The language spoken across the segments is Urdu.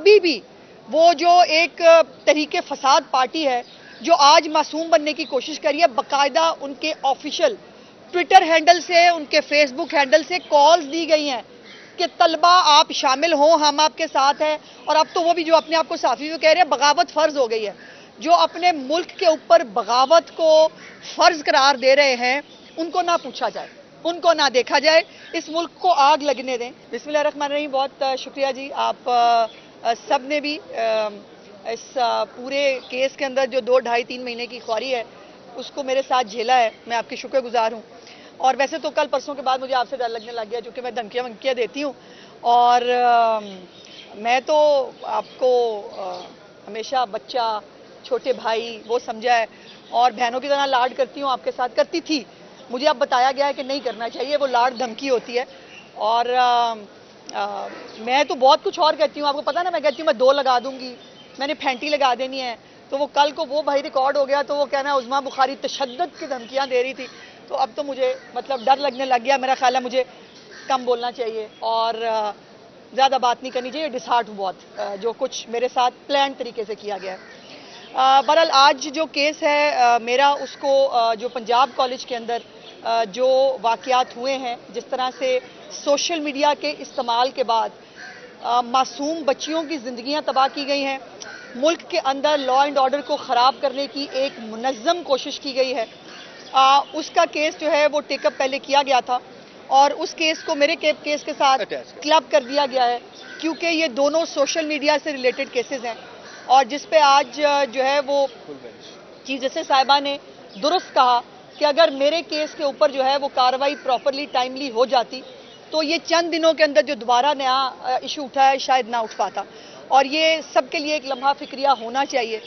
ابھی بھی وہ جو ایک تحریک فساد پارٹی ہے جو آج معصوم بننے کی کوشش کری ہے، باقاعدہ ان کے آفیشیل ٹویٹر ہینڈل سے، ان کے فیس بک ہینڈل سے کالز دی گئی ہیں کہ طلبہ آپ شامل ہوں، ہم آپ کے ساتھ ہیں. اور اب تو وہ بھی جو اپنے آپ کو صحافی وہ کہہ رہے ہیں بغاوت فرض ہو گئی ہے. جو اپنے ملک کے اوپر بغاوت کو فرض قرار دے رہے ہیں ان کو نہ پوچھا جائے، ان کو نہ دیکھا جائے، اس ملک کو آگ لگنے دیں. بسم اللہ الرحمن الرحیم. بہت شکریہ جی. آپ سب نے بھی اس پورے کیس کے اندر جو 2-2.5-3 مہینے کی خواری ہے اس کو میرے ساتھ جھیلا ہے. میں آپ کی شکر گزار ہوں. اور ویسے تو کل پرسوں کے بعد مجھے آپ سے ڈر لگنے لگ گیا چونکہ میں دھمکیاں دیتی ہوں. اور میں تو آپ کو ہمیشہ بچہ، چھوٹے بھائی وہ سمجھا ہے اور بہنوں کی طرح لاڈ کرتی ہوں، آپ کے ساتھ کرتی تھی. مجھے اب بتایا گیا ہے کہ نہیں کرنا چاہیے، وہ لاڈ دھمکی ہوتی ہے. اور میں تو بہت کچھ اور کہتی ہوں. آپ کو پتا نا میں کہتی ہوں میں 2 لگا دوں گی، میں نے پھینٹی لگا دینی ہے. تو وہ کل کو وہ بھائی ریکارڈ ہو گیا تو وہ کہنا عظمیٰ بخاری تشدد کی دھمکیاں دے رہی تھی. تو اب تو مجھے مطلب ڈر لگنے لگ گیا. میرا خیال ہے مجھے کم بولنا چاہیے اور زیادہ بات نہیں کرنی چاہیے. ڈسہارٹ ہوں بہت جو کچھ میرے ساتھ پلان طریقے سے کیا گیا ہے. بہرحال آج جو کیس ہے میرا، اس کو جو پنجاب کالج کے اندر جو واقعات ہوئے ہیں، جس طرح سے سوشل میڈیا کے استعمال کے بعد معصوم بچیوں کی زندگیاں تباہ کی گئی ہیں، ملک کے اندر لا اینڈ آرڈر کو خراب کرنے کی ایک منظم کوشش کی گئی ہے، اس کا کیس جو ہے وہ ٹیک اپ پہلے کیا گیا تھا اور اس کیس کو میرے کیس کے ساتھ کلب کر دیا گیا ہے کیونکہ یہ دونوں سوشل میڈیا سے ریلیٹڈ کیسز ہیں. اور جس پہ آج جو ہے وہ چیف جسٹس صاحبہ نے درست کہا کہ اگر میرے کیس کے اوپر جو ہے وہ کارروائی پراپرلی ٹائملی ہو جاتی تو یہ چند دنوں کے اندر جو دوبارہ نیا ایشو اٹھا ہے شاید نہ اٹھ پاتا. اور یہ سب کے لیے ایک لمحہ فکریہ ہونا چاہیے.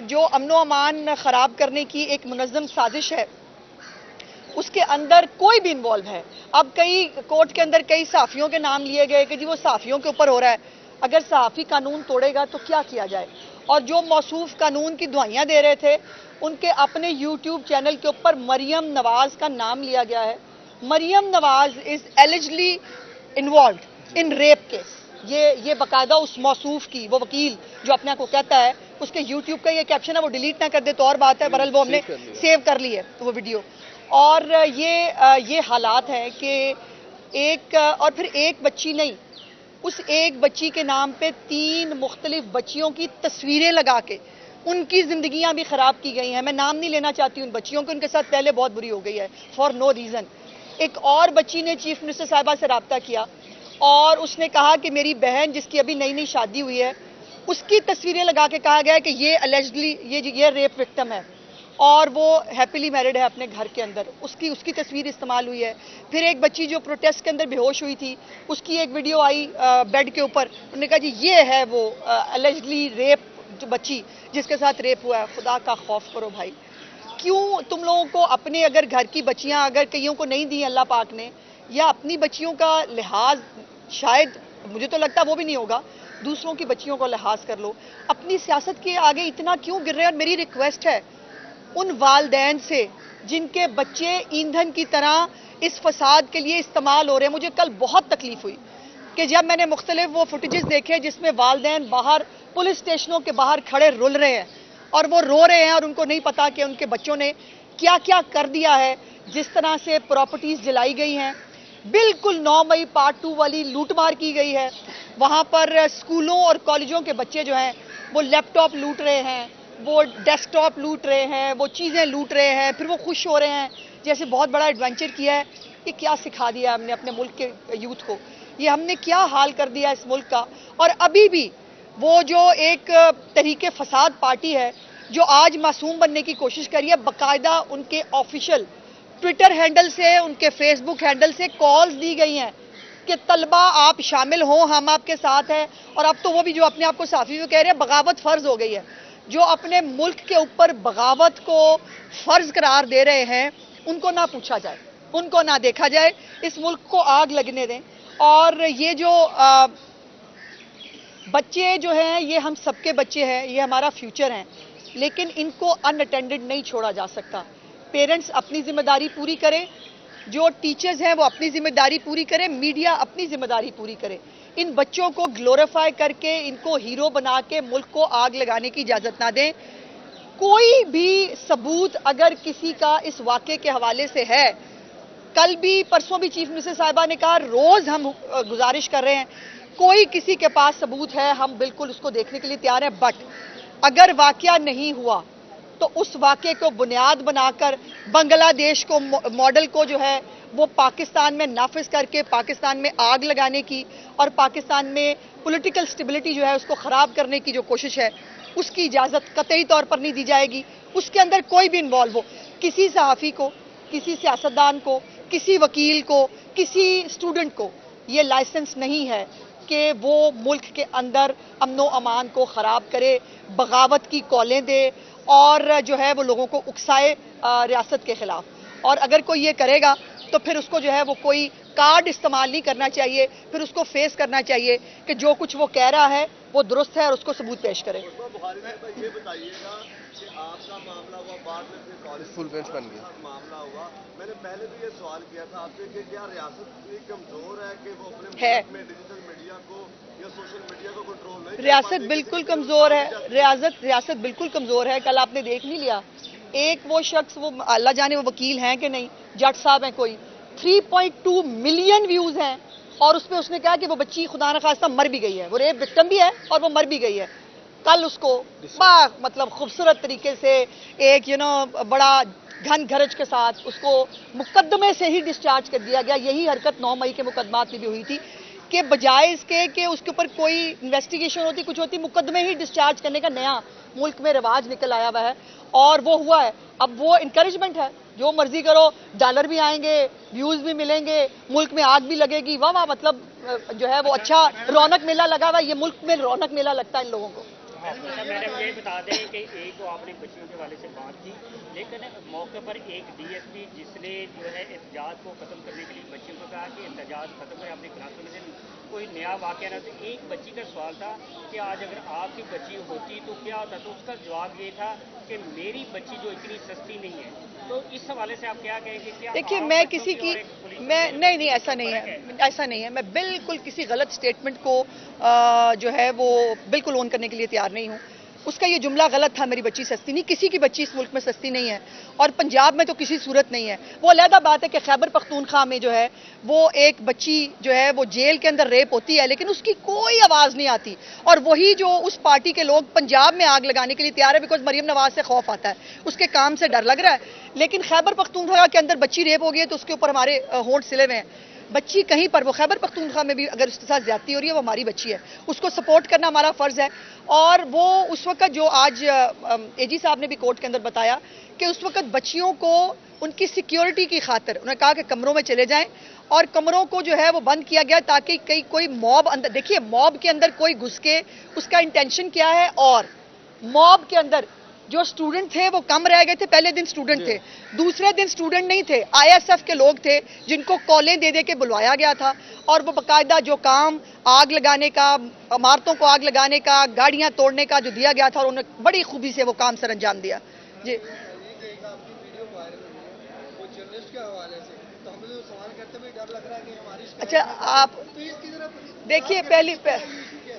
جو امن و امان خراب کرنے کی ایک منظم سازش ہے اس کے اندر کوئی بھی انوالو ہے. اب کئی کورٹ کے اندر کئی صحافیوں کے نام لیے گئے کہ جی وہ صحافیوں کے اوپر ہو رہا ہے. اگر صحافی قانون توڑے گا تو کیا کیا جائے؟ اور جو موصوف قانون کی دعائیاں دے رہے تھے ان کے اپنے یوٹیوب چینل کے اوپر مریم نواز کا نام لیا گیا ہے. مریم نواز از ایلیجلی انوالوڈ ان ریپ کیس. یہ باقاعدہ اس موصوف کی، وہ وکیل جو اپنے آپ کو کہتا ہے، اس کے یوٹیوب کا یہ کیپشن ہے، وہ ڈیلیٹ نہ کر دے تو اور بات ہے، بہرحال وہ ہم نے سیو کر لی ہے وہ ویڈیو. اور یہ حالات ہیں کہ اور پھر ایک بچی نہیں، اس ایک بچی کے نام پہ 3 مختلف بچیوں کی تصویریں لگا کے ان کی زندگیاں بھی خراب کی گئی ہیں. میں نام نہیں لینا چاہتی ان بچیوں کو، ان کے ساتھ پہلے بہت بری ہو گئی ہے فار نو ریزن. ایک اور بچی نے چیف منسٹر صاحبہ سے رابطہ کیا اور اس نے کہا کہ میری بہن جس کی ابھی نئی شادی ہوئی ہے اس کی تصویریں لگا کے کہا گیا ہے کہ یہ الیجڈلی یہ ریپ وکٹم ہے اور وہ ہیپیلی میرڈ ہے اپنے گھر کے اندر. اس کی تصویر استعمال ہوئی ہے. پھر ایک بچی جو پروٹیسٹ کے اندر بے ہوش ہوئی تھی اس کی ایک ویڈیو آئی بیڈ کے اوپر، انہوں نے کہا جی یہ ہے وہ الیجڈلی ریپ بچی جس کے ساتھ ریپ ہوا ہے. خدا کا خوف کرو بھائی. کیوں تم لوگوں کو اپنے اگر گھر کی بچیاں اگر کئیوں کو نہیں دی اللہ پاک نے، یا اپنی بچیوں کا لحاظ شاید مجھے تو لگتا وہ بھی نہیں ہوگا، دوسروں کی بچیوں کو لحاظ کر لو. اپنی سیاست کے آگے اتنا کیوں گر رہے ہیں؟ اور میری ریکویسٹ ہے ان والدین سے جن کے بچے ایندھن کی طرح اس فساد کے لیے استعمال ہو رہے ہیں. مجھے کل بہت تکلیف ہوئی کہ جب میں نے مختلف وہ فوٹیجز دیکھے جس میں والدین باہر پولیس اسٹیشنوں کے باہر کھڑے رول رہے ہیں اور وہ رو رہے ہیں اور ان کو نہیں پتا کہ ان کے بچوں نے کیا کیا کر دیا ہے. جس طرح سے پراپرٹیز جلائی گئی ہیں، بالکل 9 مئی پارٹ 2 والی لوٹ مار کی گئی ہے. وہاں پر اسکولوں اور کالجوں کے بچے جو ہیں وہ لیپ ٹاپ لوٹ رہے ہیں، وہ ڈیسک ٹاپ لوٹ رہے ہیں، وہ چیزیں لوٹ رہے ہیں، پھر وہ خوش ہو رہے ہیں جیسے بہت بڑا ایڈونچر کیا ہے. یہ کیا سکھا دیا ہم نے اپنے ملک کے یوتھ کو؟ یہ ہم نے کیا حال کر دیا اس ملک کا؟ اور ابھی بھی وہ جو ایک تحریک فساد پارٹی ہے جو آج معصوم بننے کی کوشش کری ہے، باقاعدہ ان کے آفیشیل ٹویٹر ہینڈل سے، ان کے فیس بک ہینڈل سے کالز دی گئی ہیں کہ طلبہ آپ شامل ہوں، ہم آپ کے ساتھ ہیں. اور اب تو وہ بھی جو اپنے آپ کو صحافی وہ کہہ رہے ہیں بغاوت فرض ہو گئی ہے. جو اپنے ملک کے اوپر بغاوت کو فرض قرار دے رہے ہیں ان کو نہ پوچھا جائے، ان کو نہ دیکھا جائے، اس ملک کو آگ لگنے دیں. اور یہ جو بچے جو ہیں یہ ہم سب کے بچے ہیں، یہ ہمارا فیوچر ہیں، لیکن ان کو ان اٹینڈڈ نہیں چھوڑا جا سکتا. پیرنٹس اپنی ذمہ داری پوری کریں، جو ٹیچرز ہیں وہ اپنی ذمہ داری پوری کریں، میڈیا اپنی ذمہ داری پوری کرے. ان بچوں کو گلوریفائی کر کے ان کو ہیرو بنا کے ملک کو آگ لگانے کی اجازت نہ دیں. کوئی بھی ثبوت اگر کسی کا اس واقعے کے حوالے سے ہے، کل بھی پرسوں بھی چیف منسٹر صاحبہ نے کہا روز ہم گزارش کر رہے ہیں، کوئی کسی کے پاس ثبوت ہے ہم بالکل اس کو دیکھنے کے لیے تیار ہیں. بٹ اگر واقعہ نہیں ہوا تو اس واقعے کو بنیاد بنا کر بنگلہ دیش کو ماڈل کو جو ہے وہ پاکستان میں نافذ کر کے پاکستان میں آگ لگانے کی اور پاکستان میں پولیٹیکل سٹیبلٹی جو ہے اس کو خراب کرنے کی جو کوشش ہے اس کی اجازت قطعی طور پر نہیں دی جائے گی. اس کے اندر کوئی بھی انوالو ہو، کسی صحافی کو، کسی سیاستدان کو، کسی وکیل کو، کسی اسٹوڈنٹ کو یہ لائسنس نہیں ہے کہ وہ ملک کے اندر امن و امان کو خراب کرے، بغاوت کی کالیں دے اور جو ہے وہ لوگوں کو اکسائے ریاست کے خلاف. اور اگر کوئی یہ کرے گا تو پھر اس کو جو ہے وہ کوئی کارڈ استعمال نہیں کرنا چاہیے، پھر اس کو فیس کرنا چاہیے کہ جو کچھ وہ کہہ رہا ہے وہ درست ہے اور اس کو ثبوت پیش کرے. یہ بتائیے گا کہ آپ کا معاملہ ہوا، بعد میں پھر کالج فل بینچ بن گیا معاملہ ہوا. میں نے پہلے بھی یہ سوال کیا تھا آپ سے کہ کیا ریاست اتنی کمزور ہے کہ وہ اپنے ملک میں ڈیجیٹل میڈیا کو یا سوشل میڈیا کو کنٹرول نہیں؟ ریاست بالکل کمزور ہے، ریاست بالکل کمزور ہے. کل آپ نے دیکھ نہیں لیا ایک وہ شخص، وہ اللہ جانے وہ وکیل ہیں کہ نہیں، جج صاحب ہیں کوئی، 3.2 ملین ویوز ہیں اور اس پہ اس نے کہا کہ وہ بچی خدا نخواستہ مر بھی گئی ہے، وہ ریپ وکٹم بھی ہے اور وہ مر بھی گئی ہے. کل اس کو مطلب خوبصورت طریقے سے ایک بڑا گھن گھرج کے ساتھ اس کو مقدمے سے ہی ڈسچارج کر دیا گیا. یہی حرکت 9 مئی کے مقدمات میں بھی ہوئی تھی کہ بجائے اس کے کہ اس کے اوپر کوئی انویسٹیگیشن ہوتی کچھ ہوتی، مقدمے ہی ڈسچارج کرنے کا نیا ملک میں رواج نکل آیا ہوا ہے اور وہ ہوا ہے. اب وہ انکریجمنٹ ہے، جو مرضی کرو، ڈالر بھی آئیں گے، ویوز بھی ملیں گے، ملک میں آگ بھی لگے گی. واہ واہ، مطلب جو ہے وہ اچھا رونق میلہ لگا ہوا ہے. یہ ملک میں رونق میلہ لگتا ہے ان لوگوں کو. میڈم یہ بتا دیں کہ ایک تو آپ نے بچیوں کے حوالے سے بات کی، لیکن موقع پر ایک ڈی ایس پی جس نے جو ہے احتجاج کو ختم کرنے کے لیے بچیوں کو کہا کہ احتجاج ختم ہے، اپنے کلاسوں میں کوئی نیا واقعہ نہ. تو ایک بچی کا سوال تھا کہ آج اگر آپ کی بچی ہوتی تو کیا ہوتا، تو اس کا جواب یہ تھا کہ میری بچی جو اتنی سستی نہیں ہے. تو اس حوالے سے آپ کیا کہیں گے؟ کیا دیکھیے میں کسی کی نہیں ایسا نہیں ہے. میں بالکل کسی غلط سٹیٹمنٹ کو جو ہے وہ بالکل اون کرنے کے لیے تیار نہیں ہوں. اس کا یہ جملہ غلط تھا، میری بچی سستی نہیں. کسی کی بچی اس ملک میں سستی نہیں ہے اور پنجاب میں تو کسی صورت نہیں ہے. وہ علیحدہ بات ہے کہ خیبر پختونخوا میں جو ہے وہ ایک بچی جو ہے وہ جیل کے اندر ریپ ہوتی ہے لیکن اس کی کوئی آواز نہیں آتی اور وہی جو اس پارٹی کے لوگ پنجاب میں آگ لگانے کے لیے تیار ہے بیکاز مریم نواز سے خوف آتا ہے، اس کے کام سے ڈر لگ رہا ہے. لیکن خیبر پختونخوا کے اندر بچی ریپ ہو گئی ہے تو اس کے اوپر ہمارے ہونٹ سلے ہوئے ہیں. بچی کہیں پر، وہ خیبر پختونخوا میں بھی اگر اس کے ساتھ زیادتی ہو رہی ہے وہ ہماری بچی ہے، اس کو سپورٹ کرنا ہمارا فرض ہے. اور وہ اس وقت جو آج اے جی صاحب نے بھی کورٹ کے اندر بتایا کہ اس وقت بچیوں کو ان کی سیکیورٹی کی خاطر انہوں نے کہا کہ کمروں میں چلے جائیں اور کمروں کو جو ہے وہ بند کیا گیا تاکہ کئی کوئی موب اندر، دیکھیے موب کے اندر کوئی گھس کے اس کا انٹینشن کیا ہے. اور موب کے اندر جو سٹوڈنٹ تھے وہ کم رہ گئے تھے، پہلے دن سٹوڈنٹ تھے، دوسرے دن سٹوڈنٹ نہیں تھے، آئی ایس ایف کے لوگ تھے جن کو کالیں دے دے کے بلوایا گیا تھا اور وہ باقاعدہ جو کام آگ لگانے کا، عمارتوں کو آگ لگانے کا، گاڑیاں توڑنے کا جو دیا گیا تھا اور انہوں نے بڑی خوبی سے وہ کام سر انجام دیا. جی اچھا آپ دیکھیے پہلی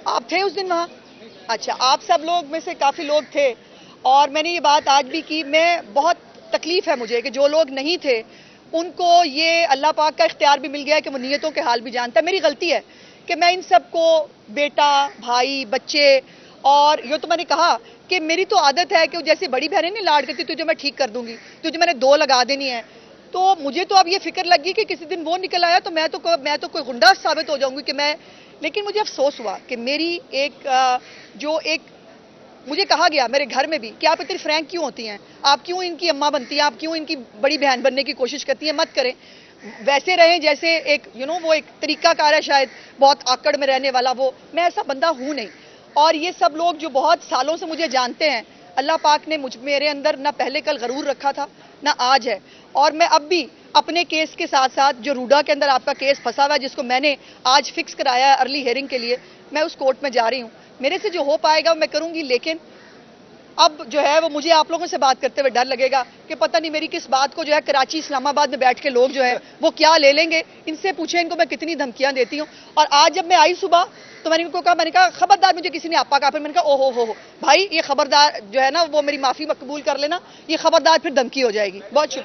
آپ تھے اس دن وہاں؟ اچھا آپ سب لوگ میں سے کافی لوگ تھے اور میں نے یہ بات آج بھی کی. میں بہت تکلیف ہے مجھے کہ جو لوگ نہیں تھے ان کو یہ اللہ پاک کا اختیار بھی مل گیا ہے کہ وہ نیتوں کے حال بھی جانتا ہے. میری غلطی ہے کہ میں ان سب کو بیٹا، بھائی، بچے، اور یہ تو میں نے کہا کہ میری تو عادت ہے کہ جیسے بڑی بہنیں نہیں لاڈ کرتی تجھے میں ٹھیک کر دوں گی، تجھے میں نے 2 لگا دینی ہے. تو مجھے تو اب یہ فکر لگ گئی کہ کسی دن وہ نکل آیا تو میں تو کوئی غنڈا ثابت ہو جاؤں گی کہ میں. لیکن مجھے افسوس ہوا کہ میری مجھے کہا گیا میرے گھر میں بھی کہ آپ اتنی فرینک کیوں ہوتی ہیں، آپ کیوں ان کی اماں بنتی ہیں، آپ کیوں ان کی بڑی بہن بننے کی کوشش کرتی ہیں. مت کریں، ویسے رہیں جیسے ایک وہ ایک طریقہ کار ہے شاید بہت آکڑ میں رہنے والا. وہ میں ایسا بندہ ہوں نہیں. اور یہ سب لوگ جو بہت سالوں سے مجھے جانتے ہیں، اللہ پاک نے میرے اندر نہ پہلے کل غرور رکھا تھا نہ آج ہے. اور میں اب بھی اپنے کیس کے ساتھ ساتھ جو روڈا کے اندر آپ کا کیس پھنسا ہوا ہے جس کو میں نے آج فکس کرایا ہے ارلی ہیئرنگ کے لیے، میں اس کورٹ میں جا رہی ہوں. میرے سے جو ہو پائے گا میں کروں گی. لیکن اب جو ہے وہ مجھے آپ لوگوں سے بات کرتے ہوئے ڈر لگے گا کہ پتہ نہیں میری کس بات کو جو ہے کراچی اسلام آباد میں بیٹھ کے لوگ جو ہے وہ کیا لے لیں گے. ان سے پوچھیں ان کو میں کتنی دھمکیاں دیتی ہوں. اور آج جب میں آئی صبح تو میں نے ان کو کہا, میں نے کہا خبردار مجھے کسی نے آپا کہا, پھر میں نے کہا او ہو بھائی یہ خبردار جو ہے نا وہ میری معافی قبول کر لینا, یہ خبردار پھر دھمکی ہو جائے گی. بہت شکریہ.